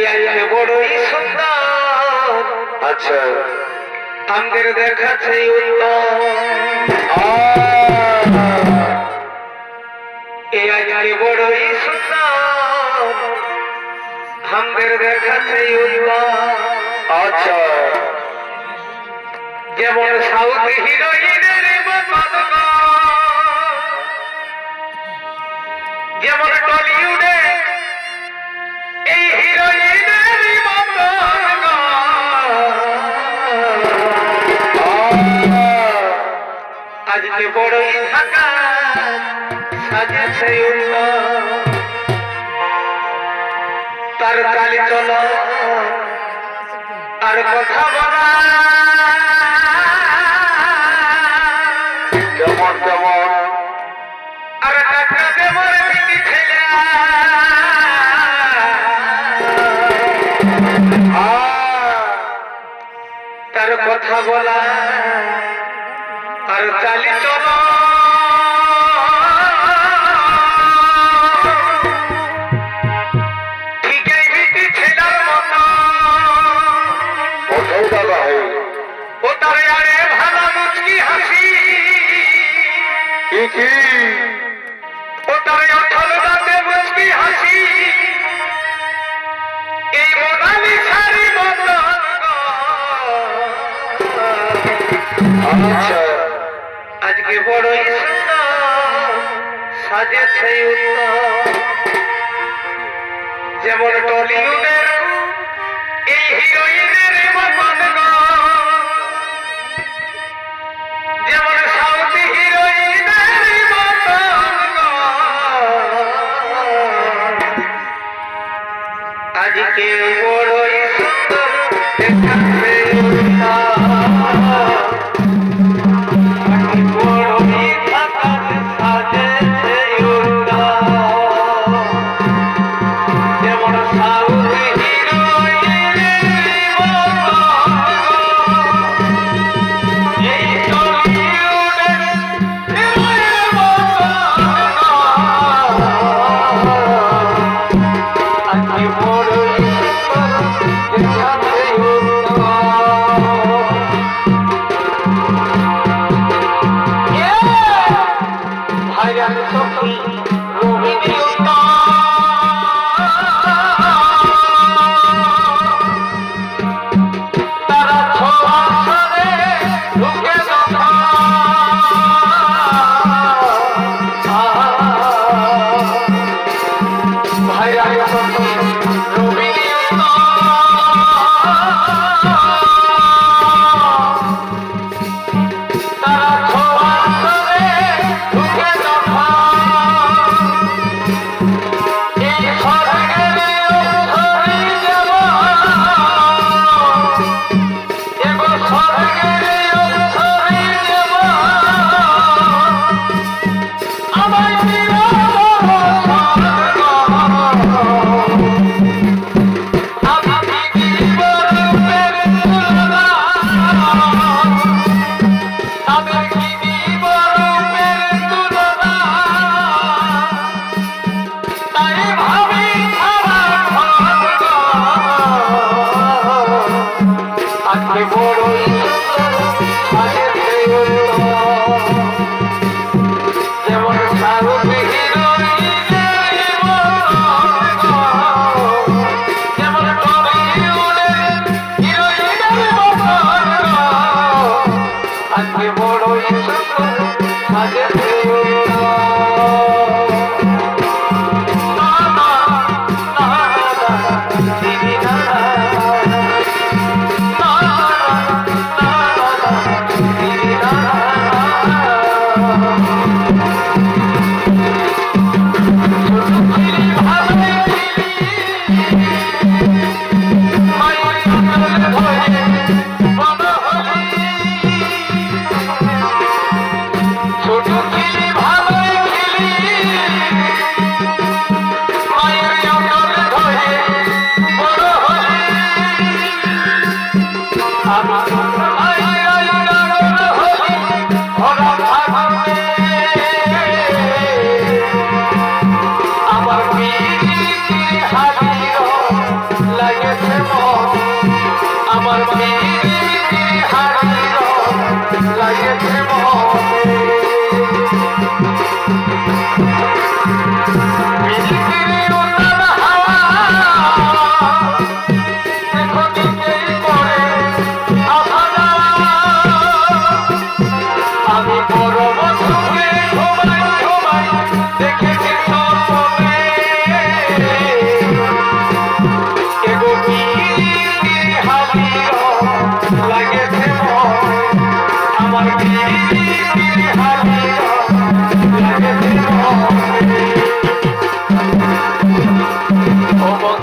আজকে বড়ই সুন্দর। আচ্ছা আমাদের দেখাচ্ছে উত্তর। আজকে বড়ই সুন্দর। আমাদের দেখাচ্ছে উত্তর। আচ্ছা যেমন সাউথ হিরোইনের যেমন টলিউডে এই হিরোইনের আজকে বড়ই ঢাকা সাজেছে তার চালি চল আর কথা বলা কেমন কেমন আর টাকা দেবর বিটি ছেলে তার কথা বলা আর চালি চল ঠিকই বিটি ছেলের মতো কোথায় দাদা ও তার আরে ভালো মুচকি হাসি কি ও তার অঠল দাঁতে মুচকি হাসি এই মোনালিসারি মতো আচ্ছা আজকে বড়ই সুন্দর সাজেছে উত্তর। যেমন টলিউডের এই হিরোইনের মতন যেমন সাউথ হিরোইনের মতন আজকে বড়ই সুন্দর দেখাচ্ছে বড়ই থাকার সাজেছে যেমন সাউথ হিরোইনের এই টলিউডের হিরোইনের আজকে বড়ই সুন্দর দেখাচ্ছে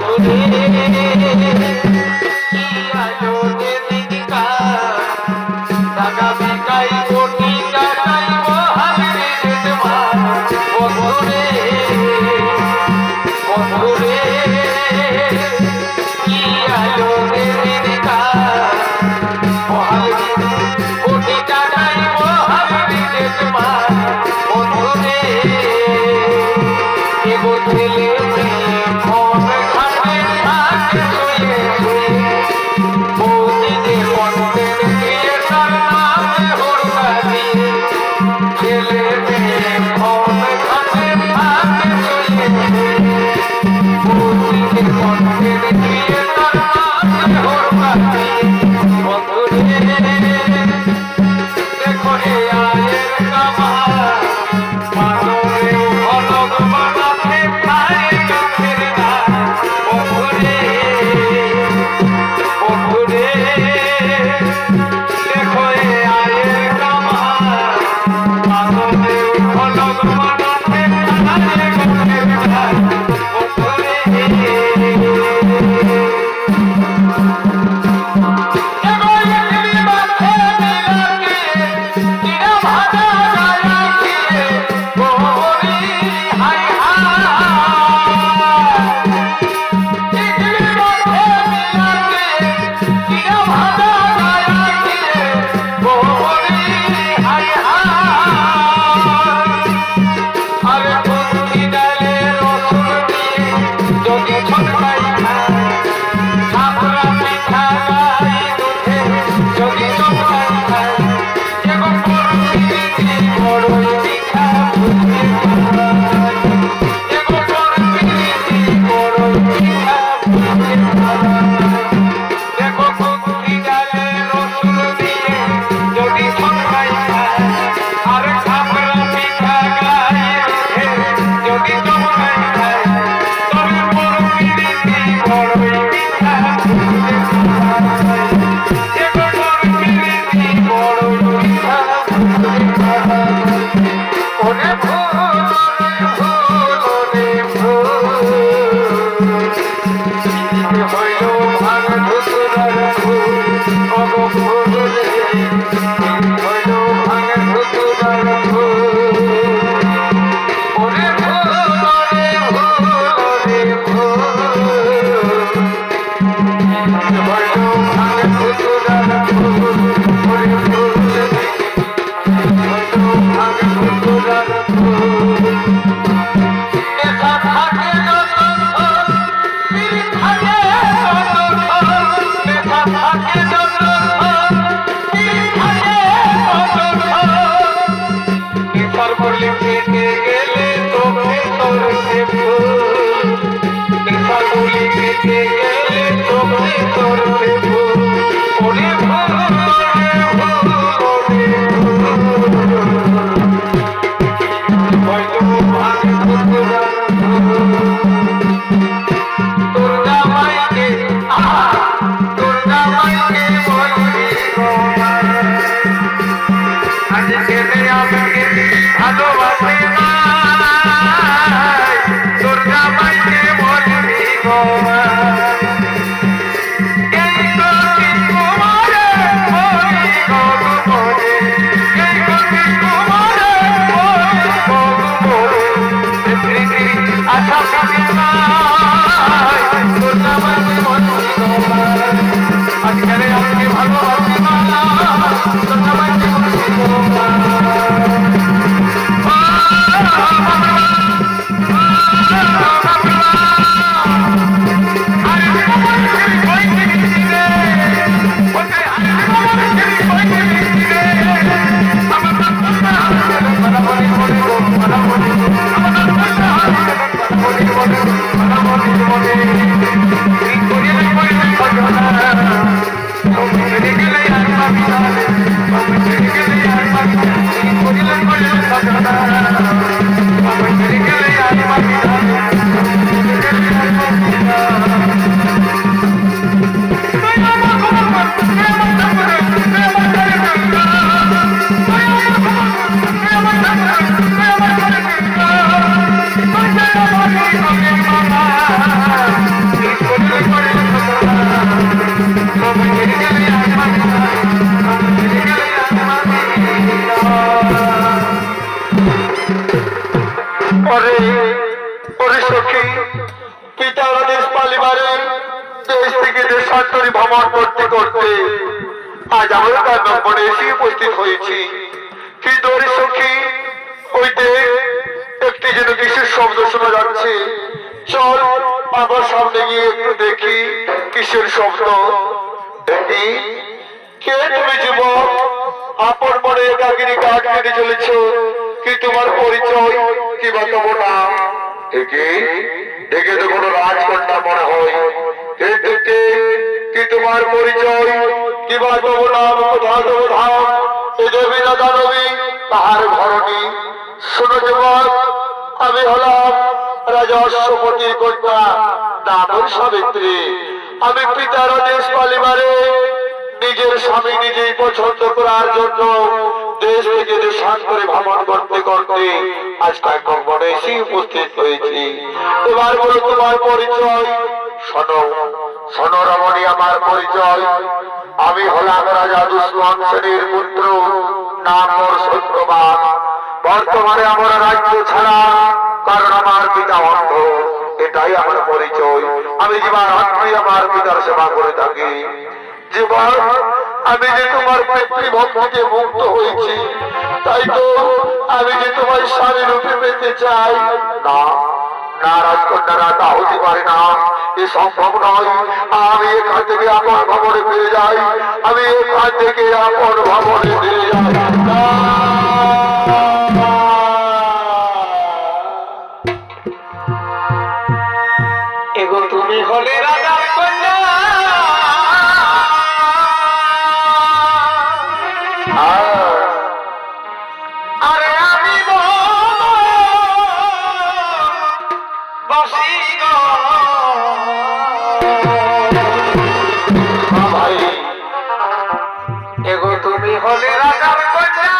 Bye. থেকে দেশান্তরে ভ্রমণ করতে করতে আজ আমরা কান্নপড়ে এসে উপস্থিত হয়েছি। কি দৌড়ি সখী, ওই দেখ একটি যেন কিসের শব্দ শোনা যাচ্ছে। চল আমার সামনে গিয়ে একটু দেখি কিসের শব্দ। দেখি কে তুমি যুবক, আপন মনে একাকিনী কাঠ কেটে চলেছ, কি তোমার পরিচয় কি বা তোমার নাম? দেখে দেখে তো কোনো রাজকন্যা মনে হয়। দেখতে কি তোমার পরিচয় কি বা তোমার নাম? কোথা তোমার ধাম? এ দেবী না দানবী তাহার ঘরণী। শোনো যুবক, আমি হলাম রাজা অশ্বপতির কন্যা, নাম সাবিত্রী। আমি পিতার আদেশ পালিবারে নিজের স্বামী নিজেই পছন্দ করার জন্য দেশ থেকে দেশান্তরে ভ্রমণ করতে করতে আজ কান্নপড়ে এসে উপস্থিত হয়েছি। এবার বলো তোমার পরিচয়। শোনো শোনো রমণী, আমার পরিচয়। আমি হলাম রাজা দুষ্মন শ্রেণীর পুত্র, নাম মোর সত্যবান। বর্তমানে আমার রাজ্য ছাড়া, কারণ আমার পিতা অন্ধ, এটাই আমার পরিচয়। আমি জীবন রাত্রি আমার পিতার সেবা করে থাকি। জীবন আমি যে তোমার পিতৃভক্তিতে মুক্ত হয়েছি, তাই তো আমি যে তোমার স্বামী রূপে পেতে চাই। না না রাজকন্যারা, তা হতে পারে না, এ সম্ভব নয়। আমি এখান থেকে আপন ভবনে ফিরে যাই, আমি এখান থেকে আপন ভবনে ফিরে যাই। এগো তুমি হলে রাজার কন্যা, আরে আমি বসি গো ভাই। এগো তুমি হলে রাজার কন্যা,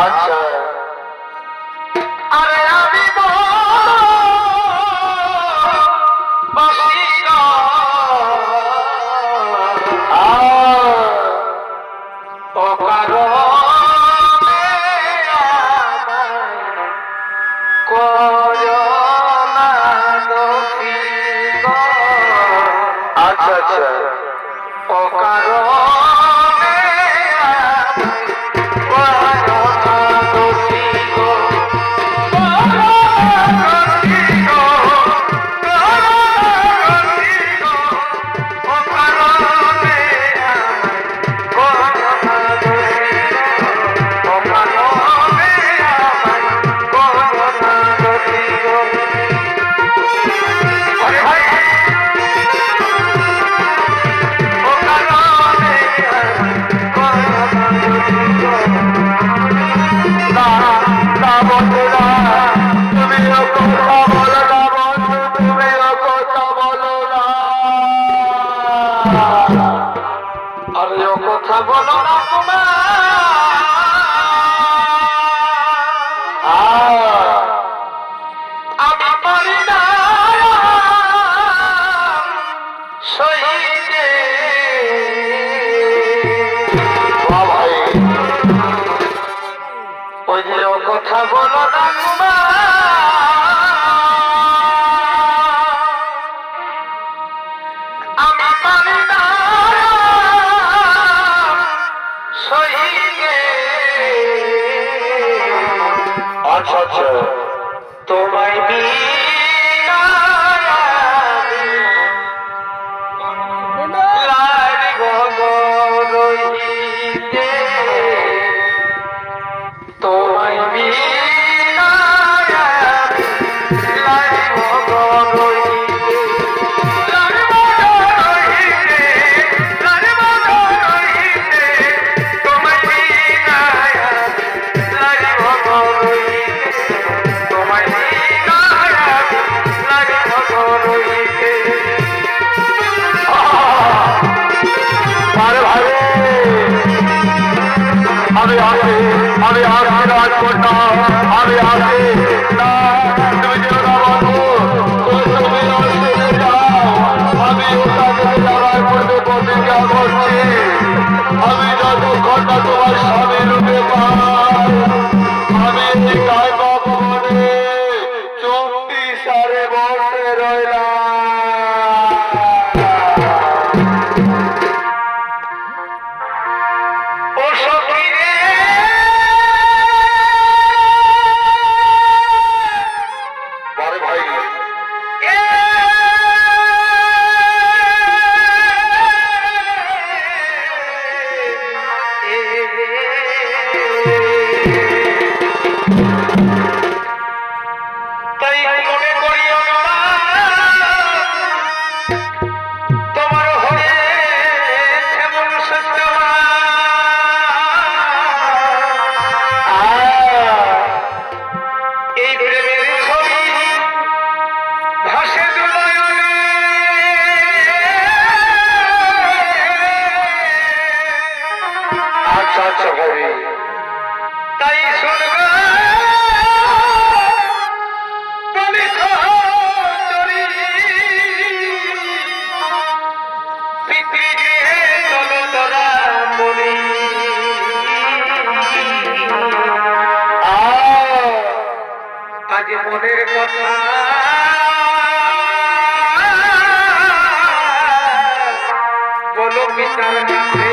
আচ্ছা আরে আমি বসি গো আচ্ছা আচ্ছা ও কারণে কথা বলো না আমি পারি না সইতে। ভাই ওই যে কথা বলো না আমি পারি না সইতে। আচ্ছা আচ্ছা তোমায় আমি আসি রাজকন্যা, আমি আসি না তুমি যেও না বাবু, তুমি আসতে যাও। আমি ওটাকে লড়াই করতে প্রতিজ্ঞা করছি, আমি যতক্ষণ না তোমার স্বামী রূপে পাই, আমি গায়ে ভবনে 34 সারে বসে ও সখী রে বড় ভাই তাই মনে করিও না তোমার হয়ে এমন সত্যমা এই প্রেমের ছবি ভাসে দুনয়নে আচ্ছা আচ্ছা ভাই তাই শুনবা বলি চরি পিতৃগৃহে চলো তোরা মরি আজ মনের কথা বলো পিতার কাছে